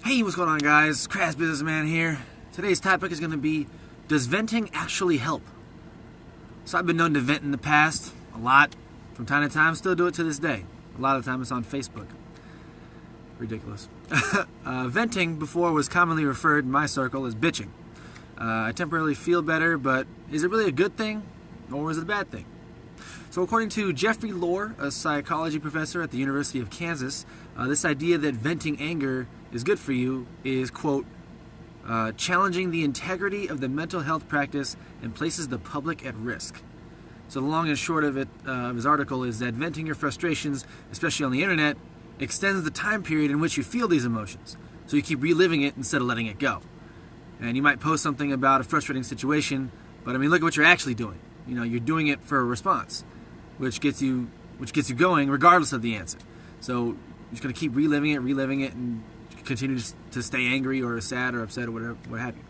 Hey, what's going on, guys? Crass Businessman here. Today's topic is going to be, does venting actually help? So I've been known to vent in the past, a lot, from time to time, still do it to this day. A lot of the time it's on Facebook. Ridiculous. Venting before was commonly referred in my circle as bitching. I temporarily feel better, but is it really a good thing, or is it a bad thing? So according to Jeffrey Lohr, a psychology professor at the University of Kansas, this idea that venting anger is good for you is, quote, challenging the integrity of the mental health practice and places the public at risk. So the long and short of it, of his article, is that venting your frustrations, especially on the internet, extends the time period in which you feel these emotions. So you keep reliving it instead of letting it go. And you might post something about a frustrating situation, but I mean, look at what you're actually doing. You know, you're doing it for a response, which gets you going regardless of the answer. So you're just going to keep reliving it, and continue to stay angry or sad or upset or whatever, what have you.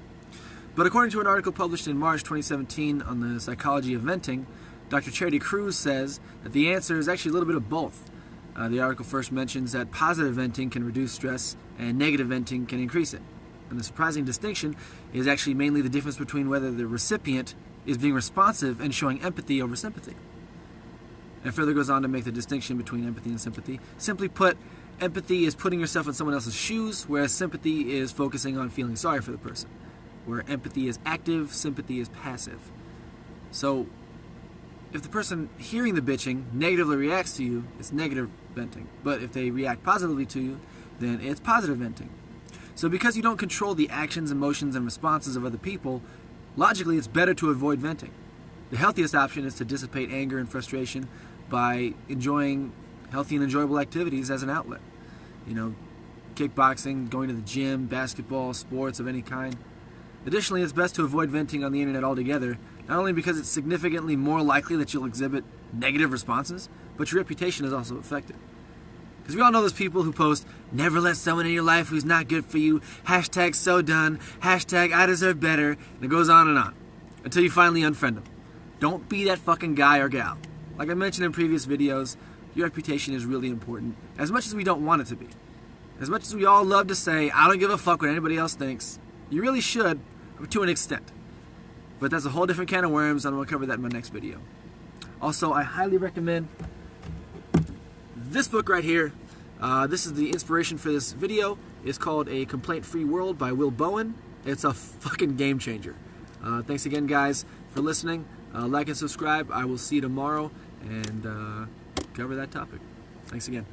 But according to an article published in March 2017 on the psychology of venting, Dr. Charity Cruz says that the answer is actually a little bit of both. The article first mentions that positive venting can reduce stress and negative venting can increase it. And the surprising distinction is actually mainly the difference between whether the recipient is being responsive and showing empathy over sympathy. And further goes on to make the distinction between empathy and sympathy. Simply put, empathy is putting yourself in someone else's shoes, whereas sympathy is focusing on feeling sorry for the person. Where empathy is active, sympathy is passive. So, if the person hearing the bitching negatively reacts to you, it's negative venting. But if they react positively to you, then it's positive venting. So because you don't control the actions, emotions, and responses of other people, logically it's better to avoid venting. The healthiest option is to dissipate anger and frustration by enjoying healthy and enjoyable activities as an outlet. You know, kickboxing, going to the gym, basketball, sports of any kind. Additionally, it's best to avoid venting on the internet altogether, not only because it's significantly more likely that you'll exhibit negative responses, but your reputation is also affected. Because we all know those people who post, never let someone in your life who's not good for you, hashtag so done, hashtag I deserve better, and it goes on, until you finally unfriend them. Don't be that fucking guy or gal. Like I mentioned in previous videos, your reputation is really important, as much as we don't want it to be. As much as we all love to say, I don't give a fuck what anybody else thinks, you really should, to an extent. But that's a whole different can of worms, and we'll cover that in my next video. Also, I highly recommend this book right here. This is the inspiration for this video. It's called A Complaint-Free World by Will Bowen. It's a fucking game changer. Thanks again, guys, for listening. Like and subscribe. I will see you tomorrow and cover that topic. Thanks again.